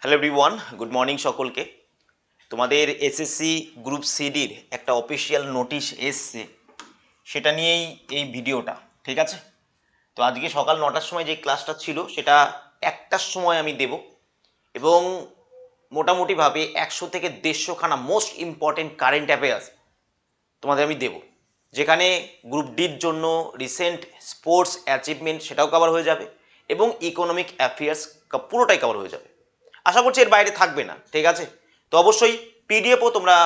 Hello everyone, good morning সকলকে। তোমাদের SSC group সিডির একটা অফিসিয়াল নোটিশ এসছে, সেটা নিয়েই এই ভিডিওটা। ঠিক আছে, তো আজকে সকাল 9টার সময় যে ক্লাসটা ছিল সেটা 1টার সময় আমি দেব, এবং মোটামুটিভাবে 100 থেকে 150 খানা মোস্ট ইম্পর্টেন্ট কারেন্ট অ্যাফেয়ার্স তোমাদের আমি দেব, যেখানে গ্রুপ ডির জন্য রিসেন্ট স্পোর্টস অ্যাচিভমেন্ট সেটাও কভার হয়ে যাবে, এবং ইকোনমিক অ্যাফেয়ার্স পুরোটাই কভার হয়ে যাবে। আশা করছি এর বাইরে থাকবে না। ঠিক আছে, তো অবশ্যই পিডিএফও তোমরা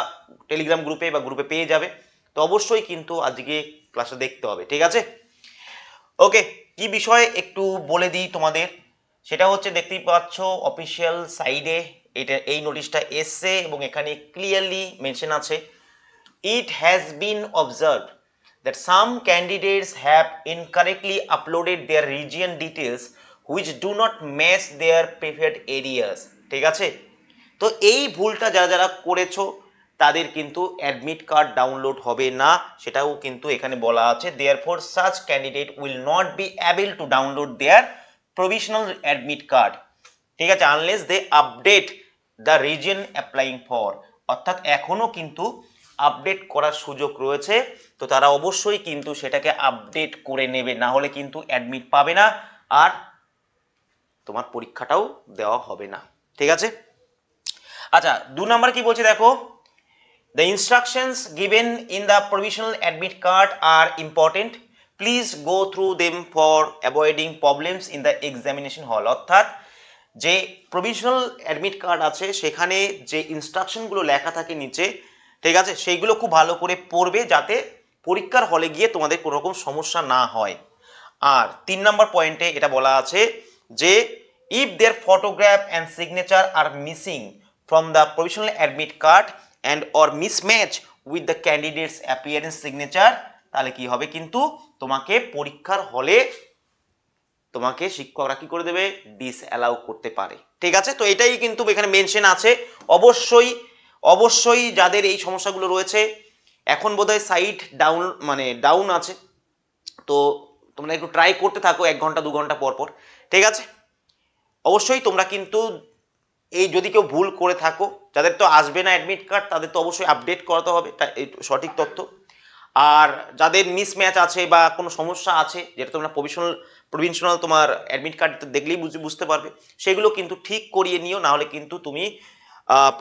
টেলিগ্রাম গ্রুপে বা গ্রুপে পেয়ে যাবে। তো অবশ্যই কিন্তু আজকে ক্লাসটা দেখতে হবে। ঠিক আছে, ওকে। কি বিষয়ে একটু বলে দিই তোমাদের, সেটা হচ্ছে দেখতেই পাচ্ছ অফিসিয়াল সাইডে এই নোটিশটা এসছে, এবং এখানে ক্লিয়ারলি মেনশন আছে, it has been observed that some candidates have incorrectly uploaded their region details which do not match their preferred areas. ঠিক আছে, তো এই ভুলটা যারা যারা করেছো তাদের কিন্তু অ্যাডমিট কার্ড ডাউনলোড হবে না, সেটাও কিন্তু এখানে বলা আছে। therefore such candidate will not be able to download their provisional admit card, ঠিক আছে, unless they update the reason applying for. অর্থাৎ এখনো কিন্তু আপডেট করার সুযোগ রয়েছে, তো তারা অবশ্যই কিন্তু সেটাকে আপডেট করে নেবে, না হলে কিন্তু অ্যাডমিট পাবে না, আর তোমার পরীক্ষাটাও দেওয়া হবে না। ঠিক আছে, আচ্ছা 2 নাম্বার কি বলছে দেখো, the instructions given in the provisional admit card are important, please go through them for avoiding problems in the examination hall। অর্থাৎ যে প্রভিশনাল অ্যাডমিট কার্ড আছে সেখানে যে ইনস্ট্রাকশনগুলো লেখা থাকে নিচে, ঠিক আছে, সেইগুলো খুব ভালো করে পড়বে, যাতে পরীক্ষার হলে গিয়ে তোমাদের কোনো রকম সমস্যা না হয়। আর 3 নম্বর পয়েন্টে এটা বলা আছে যে if their photograph and signature are missing from the provisional admit card and or mismatch with the candidate's appearance signature, তাহলে কি হবে, কিন্তু তোমাকে পরীক্ষার হলে তোমাকে শিক্ষকরা কি করে দেবে, ডিসঅ্যালাউ করতে পারে। ঠিক আছে, তো এটাই কিন্তু এখানে মেনশন আছে। অবশ্যই অবশ্যই যাদের এই সমস্যাগুলো রয়েছে, এখন বোধহয় সাইট ডাউন আছে, তো তোমরা একটু ট্রাই করতে থাকো 1 ঘন্টা 2 ঘন্টা পর পর। ঠিক আছে, অবশ্যই তোমরা কিন্তু এই যদি কেউ ভুল করে থাকো, যাদের তো আসবে না অ্যাডমিট কার্ড, তাদের তো অবশ্যই আপডেট করাতে হবে এই সঠিক তথ্য। আর যাদের মিসম্যাচ আছে বা কোনো সমস্যা আছে, যেটা তোমরা প্রভিশনাল তোমার অ্যাডমিট কার্ড দেখলেই বুঝতে পারবে, সেগুলো কিন্তু ঠিক করিয়ে নিও, না হলে কিন্তু তুমি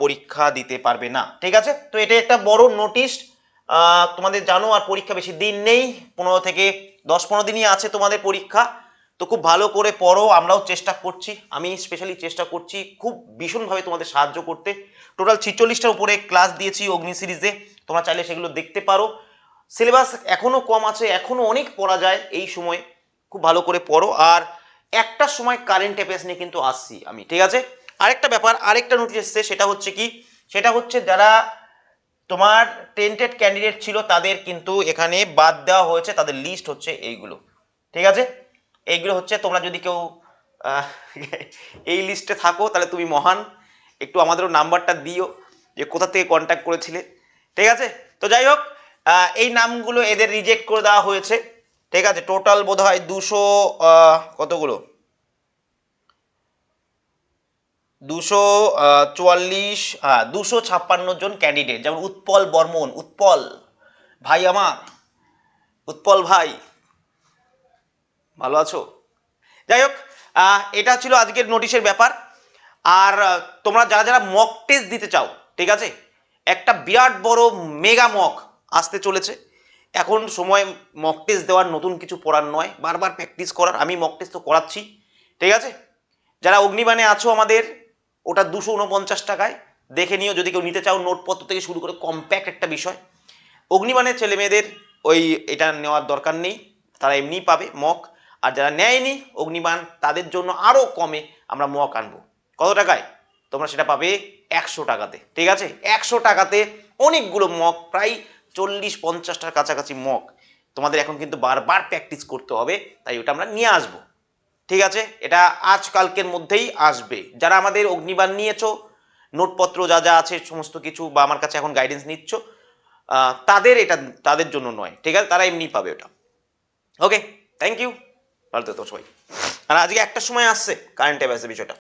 পরীক্ষা দিতে পারবে না। ঠিক আছে, তো এটা একটা বড় নোটিশ, তোমাদের জানো আর পরীক্ষা বেশি দিন নেই, 15 থেকে 10-15 দিনই আছে তোমাদের পরীক্ষা। তো খুব ভালো করে পড়ো, আমরাও চেষ্টা করছি, আমি স্পেশালি চেষ্টা করছি খুব ভীষণভাবে তোমাদের সাহায্য করতে। টোটাল 46টার উপরে ক্লাস দিয়েছি অগ্নি সিরিজে, তোমরা চাইলে সেগুলো দেখতে পারো। সিলেবাস এখনো কম আছে, এখনো অনেক পড়া যায় এই সময়, খুব ভালো করে পড়ো। আর একটা সময় কারেন্ট অ্যাফেয়ার্স নিয়ে কিন্তু আসছি আমি। ঠিক আছে, আরেকটা ব্যাপার, আরেকটা নোটিশ এসছে, সেটা হচ্ছে কি, সেটা হচ্ছে যারা তোমার টেন্টেড ক্যান্ডিডেট ছিল তাদের কিন্তু এখানে বাদ দেওয়া হয়েছে, তাদের লিস্ট হচ্ছে এইগুলো। ঠিক আছে, এইগুলো হচ্ছে, তোমরা যদি কেউ এই লিস্টে থাকো তাহলে তুমি মহান, একটু আমাদেরও নাম্বারটা দিও যে কোথা থেকে কন্ট্যাক্ট করেছিলে। ঠিক আছে, তো যাই হোক, এই নামগুলো এদের রিজেক্ট করে দেওয়া হয়েছে। ঠিক আছে, টোটাল বোধ হয় 200 কতগুলো 244, 256 জন ক্যান্ডিডেট, যেমন উৎপল বর্মন, উৎপল ভাই, আমার উৎপল ভাই, ভালো আছো? যাই হোক, এটা ছিল আজকের নোটিশের ব্যাপার। আর তোমরা যারা যারা মক টেস্ট দিতে চাও, ঠিক আছে, একটা বিরাট বড় মেগা মক আসতে চলেছে। এখন সময় মক টেস্ট দেওয়ার, নতুন কিছু পড়ার নয়, বারবার প্র্যাকটিস করার। আমি মক টেস্ট তো করাচ্ছি। ঠিক আছে, যারা অগ্নিবাণে আছো আমাদের, ওটা 249 টাকায় দেখে নিও, যদি কেউ নিতে চাও, নোটপত্র থেকে শুরু করে কম্প্যাক্ট একটা বিষয়। অগ্নিবাণের ছেলে মেয়েদের ওই এটা নেওয়ার দরকার নেই, তারা এমনিই পাবে মক। আর যারা নেয়নি অগ্নিবাণ, তাদের জন্য আরও কমে আমরা মক আনবো। কত টাকায়? তোমরা সেটা পাবে 100 টাকাতে। ঠিক আছে, 100 টাকাতে অনেকগুলো মক, প্রায় 40-50টার কাছাকাছি মক তোমাদের এখন কিন্তু বারবার প্র্যাকটিস করতে হবে, তাই ওটা আমরা নিয়ে আসবো। ঠিক আছে, এটা আজকালকের মধ্যেই আসবে। যারা আমাদের অগ্নিবাণ নিয়েছো, নোটপত্র যা যা আছে সমস্ত কিছু, বা আমার কাছে এখন গাইডেন্স নিচ্ছ, তাদের এটা তাদের জন্য নয়। ঠিক আছে, তারা এমনি পাবে ওটা। ওকে, থ্যাংক ইউ, ভালো থেকো সবাই। আর আজকে 1টার সময় আসছে কারেন্ট অ্যাফেয়ার্সের বিষয়টা।